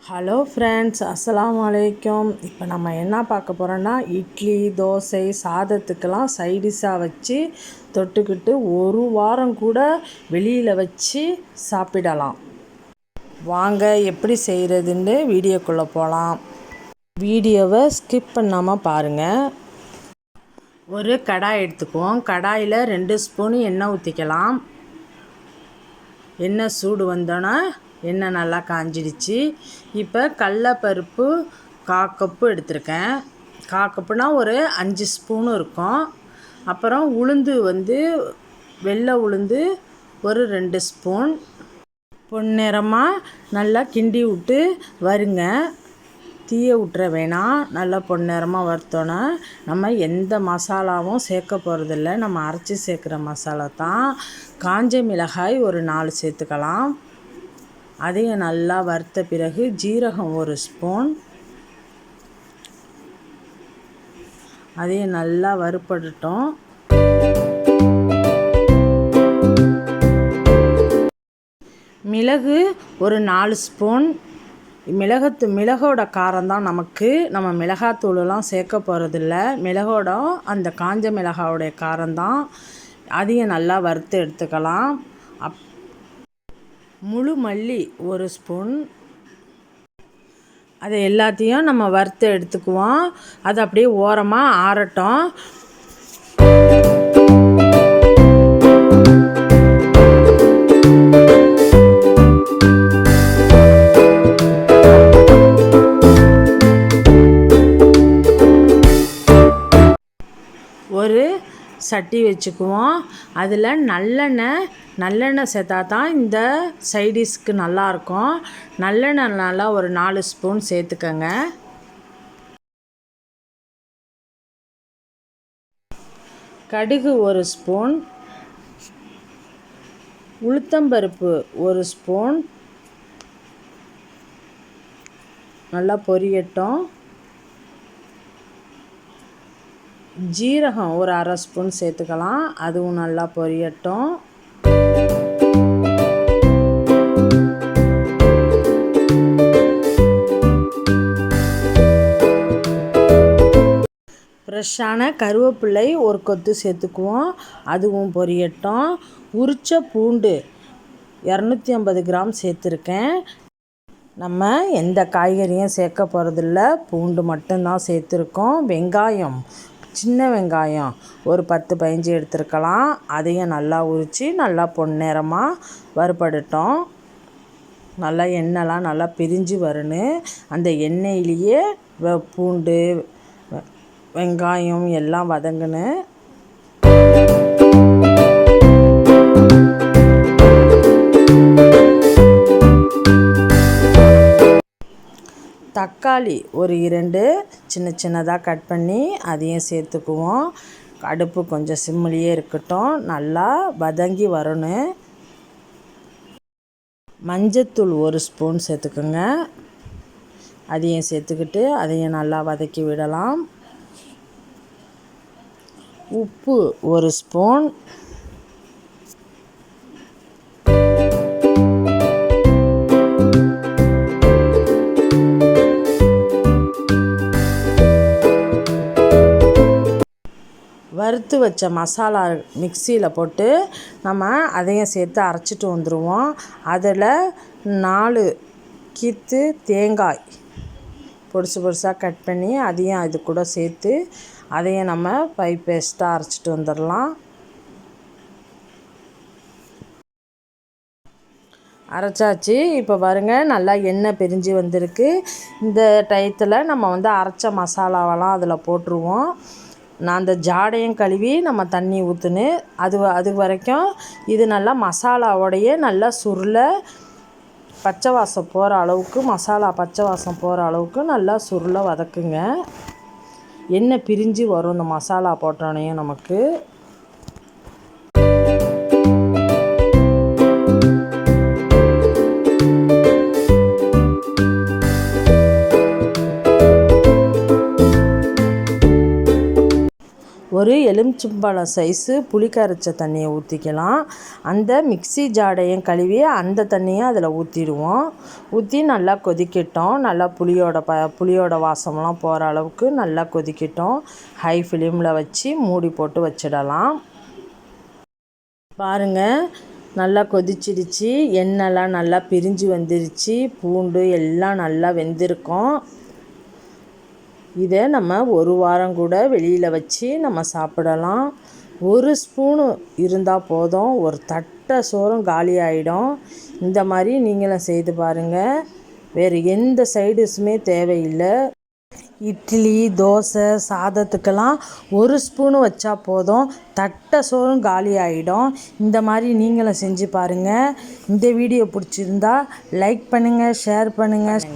Hello friends, அஸ்ஸலாமு அலைக்கும். இப்போ நம்ம என்ன பார்க்க போகிறோன்னா, இட்லி, தோசை, சாதத்துக்கெல்லாம் சைடிஷ்ஷாக வச்சு தொட்டுக்கிட்டு ஒரு வாரம் கூட வெளியில் வச்சு சாப்பிடலாம். வாங்க எப்படி செய்கிறதுன்னு வீடியோக்குள்ளே போகலாம். வீடியோவை ஸ்கிப் பண்ணாமல் பாருங்கள். ஒரு கடாய் எடுத்துக்குவோம். கடாயில் 2 ஸ்பூன் எண்ணெய் ஊற்றிக்கலாம். எண்ணெய் சூடு வந்தோன்னே எண்ணெய் நல்லா காஞ்சிடுச்சு. இப்போ கடலப்பருப்பு 1/4 கப்பு எடுத்திருக்கேன். 1/4 கப்புனா ஒரு 5 ஸ்பூனு இருக்கும். அப்புறம் உளுந்து வெள்ளை உளுந்து ஒரு 2 ஸ்பூன். பொன்னிறமாக நல்லா கிண்டி விட்டு வருங்க. தீயை விட்டுற வேணாம். நல்லா பொன்னிறமாக வறுத்தோன்னா நம்ம எந்த மசாலாவும் சேர்க்க போகிறதில்ல. நம்ம அரைச்சி சேர்க்குற மசாலா தான். காஞ்ச மிளகாய் ஒரு 4 சேர்த்துக்கலாம். அதையும் நல்லா வறுத்த பிறகு ஜீரகம் 1 ஸ்பூன். அதையும் நல்லா வறுபடட்டும். மிளகு ஒரு 4 ஸ்பூன். மிளகோட காரம் தான் நமக்கு. நம்ம மிளகாத்தூளெலாம் சேர்க்க போகிறதில்ல. மிளகோட அந்த காஞ்ச மிளகாவுடைய காரம்தான். அதையும் நல்லா வறுத்து எடுத்துக்கலாம். முழு மல்லி 1 ஸ்பூன். அதை எல்லாத்தையும் நம்ம வறுத்து எடுத்துக்குவோம். அது அப்படியே ஓரமாக ஆறட்டும். ஒரு சட்டி வச்சுக்குவோம். அதில் நல்லெண்ணெய் சேர்த்தா தான் இந்த சைடிஷ்க்கு நல்லாயிருக்கும். நல்லெண்ணெய் நல்லா ஒரு 4 ஸ்பூன் சேர்த்துக்கங்க. கடுகு 1 ஸ்பூன். உளுத்தம்பருப்பு 1 ஸ்பூன். நல்லா பொரியட்டும். ஜீரகம் ஒரு 1/2 ஸ்பூன் சேர்த்துக்கலாம். அதுவும் நல்லா பொரியட்டும். ஃப்ரெஷ்ஷான கருவேப்பிலை ஒரு கொத்து சேர்த்துக்குவோம். அதுவும் பொரியட்டும். உரிச்ச பூண்டு 250 கிராம் சேர்த்துருக்கேன். நம்ம எந்த காய்கறியும் சேர்க்க போகிறதில்ல. பூண்டு மட்டும்தான் சேர்த்துருக்கோம். வெங்காயம், சின்ன வெங்காயம் ஒரு 10-15 எடுத்துருக்கலாம். அதையும் நல்லா உரித்து நல்லா பொன்னிறமாக வறுபடட்டும். நல்லா எண்ணெய்லாம் நல்லா பிரிஞ்சு வரணும். அந்த எண்ணெயிலேயே பூண்டு, வெங்காயம் எல்லாம் வதங்கணும். தக்காளி ஒரு 2 சின்னதாக கட் பண்ணி அதையும் சேர்த்துக்குவோம். அடுப்பு கொஞ்சம் சிம்மிலேயே இருக்கட்டும். நல்லா வதங்கி வரணும். மஞ்சத்தூள் 1 ஸ்பூன் சேர்த்துக்குங்க. அதையும் சேர்த்துக்கிட்டு அதையும் நல்லா வதக்கி விடலாம். உப்பு 1 ஸ்பூன். வறுத்து வச்ச மசாலா மிக்சியில் போட்டு நம்ம அதையும் சேர்த்து அரைச்சிட்டு வந்துடுவோம். அதில் 4 கீத்து தேங்காய் பொடிசாக கட் பண்ணி அதையும் அது கூட சேர்த்து அதையும் நம்ம பேஸ்ட்டாக அரைச்சிட்டு வந்துடலாம். அரைச்சாச்சு. இப்போ பாருங்கள், நல்லா எண்ணெய் பிரிஞ்சு வந்திருக்கு. இந்த டயத்தில் நம்ம அரைச்ச மசாலாவெல்லாம் அதில் போட்டுருவோம். நான் அந்த ஜாடையும் கழுவி நம்ம தண்ணி ஊற்றுன்னு அது வரைக்கும் இது நல்லா மசாலாவோடையே நல்லா பச்சை வாசம் போகிற அளவுக்கு, மசாலா பச்சை வாசம் போகிற அளவுக்கு நல்லா வதக்குங்க. எண்ணெய் பிரிஞ்சு வரும் இந்த மசாலா போட்டோன்னே நமக்கு. ஒரு எலுமிச்சம்பழம் சைஸு புளி கரைச்ச தண்ணியை ஊற்றிக்கலாம். அந்த மிக்ஸி ஜாடையும் கழுவி அந்த தண்ணியை அதில் ஊற்றிடுவோம். ஊற்றி நல்லா கொதிக்கட்டும். நல்லா புளியோட வாசம்லாம் போகிற அளவுக்கு நல்லா கொதிக்கட்டும். ஹை ஃப்ளேமில் வச்சு மூடி போட்டு வச்சிடலாம். பாருங்கள், நல்லா கொதிச்சிடுச்சு. எண்ணெய்லாம் நல்லா பிரிஞ்சு வந்துருச்சு. பூண்டு எல்லாம் நல்லா வெந்திருக்கும். இதை நம்ம ஒரு வாரம் கூட வெளியில் வச்சு நம்ம சாப்பிடலாம். ஒரு ஸ்பூனு இருந்தால் போதும், ஒரு தட்டை சோறும் காலி ஆகிடும். இந்த மாதிரி நீங்களும் செய்து பாருங்கள். வேறு எந்த சைடிஷுமே தேவையில்லை. இட்லி, தோசை, சாதத்துக்கெல்லாம் ஒரு ஸ்பூனு வச்சா போதும், தட்டை சோறும் காலி ஆகிடும். இந்த மாதிரி நீங்களும் செஞ்சு பாருங்கள். இந்த வீடியோ பிடிச்சிருந்தா லைக் பண்ணுங்கள், ஷேர் பண்ணுங்கள்.